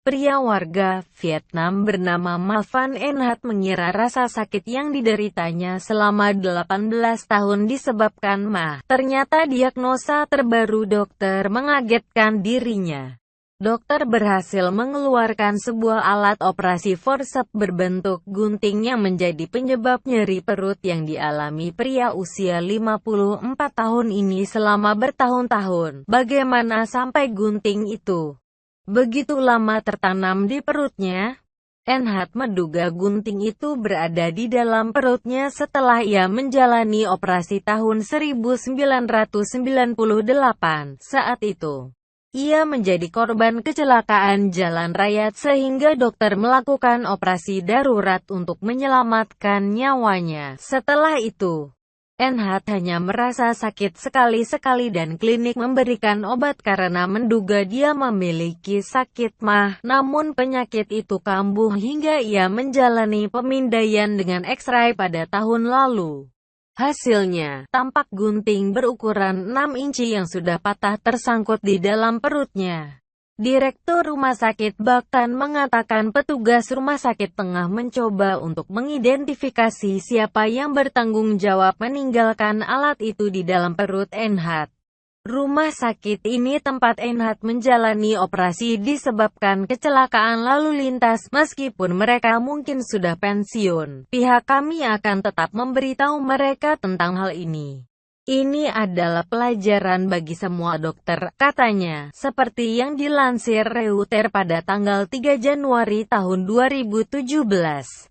Pria warga Vietnam bernama Ma Van En mengira rasa sakit yang dideritanya selama 18 tahun disebabkan MA. Ternyata diagnosa terbaru dokter mengagetkan dirinya. Dokter berhasil mengeluarkan sebuah alat operasi forceps berbentuk gunting yang menjadi penyebab nyeri perut yang dialami pria usia 54 tahun ini selama bertahun-tahun. Bagaimana sampai gunting itu begitu lama tertanam di perutnya? Enhat menduga gunting itu berada di dalam perutnya setelah ia menjalani operasi tahun 1998. Saat itu, ia menjadi korban kecelakaan jalan raya sehingga dokter melakukan operasi darurat untuk menyelamatkan nyawanya. Setelah itu, Enhat hanya merasa sakit sekali-sekali dan klinik memberikan obat karena menduga dia memiliki sakit MA. Namun penyakit itu kambuh hingga ia menjalani pemindaian dengan X-ray pada tahun lalu. Hasilnya, tampak gunting berukuran 6 inci yang sudah patah tersangkut di dalam perutnya. Direktur rumah sakit bahkan mengatakan petugas rumah sakit tengah mencoba untuk mengidentifikasi siapa yang bertanggung jawab meninggalkan alat itu di dalam perut Enhat. Rumah sakit ini tempat Enhat menjalani operasi disebabkan kecelakaan lalu lintas. Meskipun mereka mungkin sudah pensiun, pihak kami akan tetap memberitahu mereka tentang hal ini. Ini adalah pelajaran bagi semua dokter, katanya, seperti yang dilansir Reuters pada tanggal 3 Januari tahun 2017.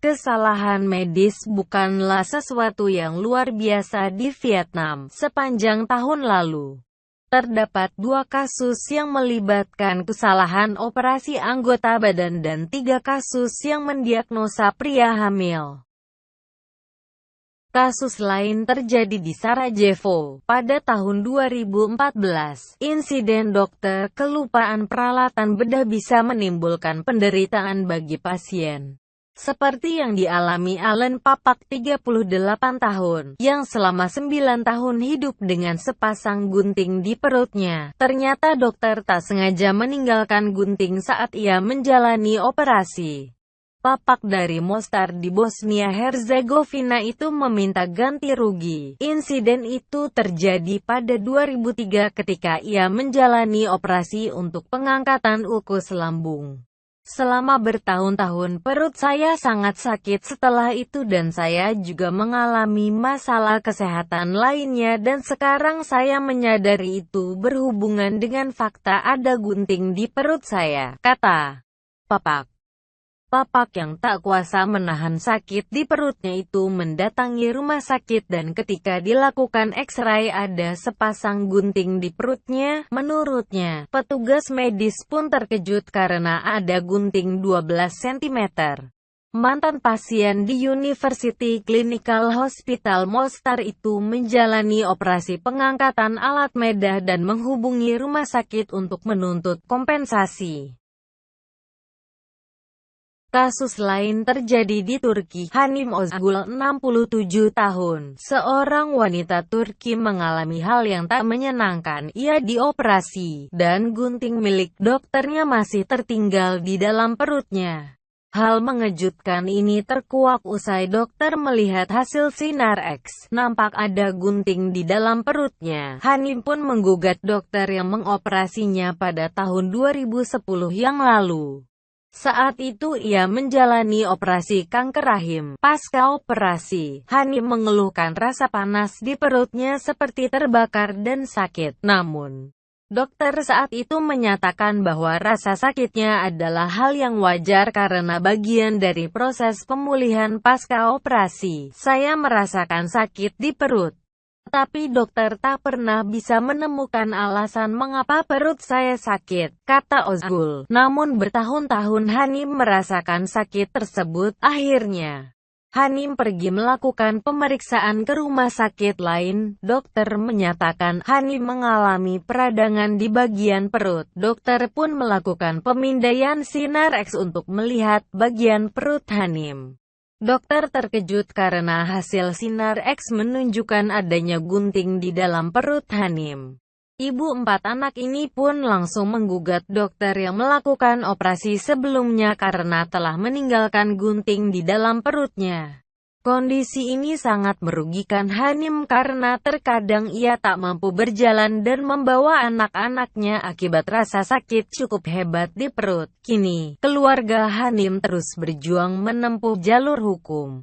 Kesalahan medis bukanlah sesuatu yang luar biasa di Vietnam. Sepanjang tahun lalu, terdapat 2 kasus yang melibatkan kesalahan operasi anggota badan dan 3 kasus yang mendiagnosa pria hamil. Kasus lain terjadi di Sarajevo pada tahun 2014. Insiden dokter kelupaan peralatan bedah bisa menimbulkan penderitaan bagi pasien. Seperti yang dialami Allen Papak 38 tahun, yang selama 9 tahun hidup dengan sepasang gunting di perutnya. Ternyata dokter tak sengaja meninggalkan gunting saat ia menjalani operasi. Papak dari Mostar di Bosnia-Herzegovina itu meminta ganti rugi. Insiden itu terjadi pada 2003 ketika ia menjalani operasi untuk pengangkatan ukus lambung. Selama bertahun-tahun perut saya sangat sakit setelah itu dan saya juga mengalami masalah kesehatan lainnya dan sekarang saya menyadari itu berhubungan dengan fakta ada gunting di perut saya, kata Papak. Papak yang tak kuasa menahan sakit di perutnya itu mendatangi rumah sakit dan ketika dilakukan X-ray ada sepasang gunting di perutnya. Menurutnya, petugas medis pun terkejut karena ada gunting 12 cm. Mantan pasien di University Clinical Hospital Mostar itu menjalani operasi pengangkatan alat medah dan menghubungi rumah sakit untuk menuntut kompensasi. Kasus lain terjadi di Turki. Hanim Ozgul, 67 tahun, seorang wanita Turki mengalami hal yang tak menyenangkan. Ia dioperasi, dan gunting milik dokternya masih tertinggal di dalam perutnya. Hal mengejutkan ini terkuak usai dokter melihat hasil sinar X. Nampak ada gunting di dalam perutnya. Hanim pun menggugat dokter yang mengoperasinya pada tahun 2010 yang lalu. Saat itu ia menjalani operasi kanker rahim. Pasca operasi, Hanim mengeluhkan rasa panas di perutnya seperti terbakar dan sakit. Namun, dokter saat itu menyatakan bahwa rasa sakitnya adalah hal yang wajar karena bagian dari proses pemulihan pasca operasi. Saya merasakan sakit di perut. Tapi dokter tak pernah bisa menemukan alasan mengapa perut saya sakit, kata Ozgul. Namun bertahun-tahun Hanim merasakan sakit tersebut. Akhirnya, Hanim pergi melakukan pemeriksaan ke rumah sakit lain. Dokter menyatakan Hanim mengalami peradangan di bagian perut. Dokter pun melakukan pemindaian sinar X untuk melihat bagian perut Hanim. Dokter terkejut karena hasil sinar X menunjukkan adanya gunting di dalam perut Hanim. Ibu 4 anak ini pun langsung menggugat dokter yang melakukan operasi sebelumnya karena telah meninggalkan gunting di dalam perutnya. Kondisi ini sangat merugikan Hanim karena terkadang ia tak mampu berjalan dan membawa anak-anaknya akibat rasa sakit cukup hebat di perut. Kini, keluarga Hanim terus berjuang menempuh jalur hukum.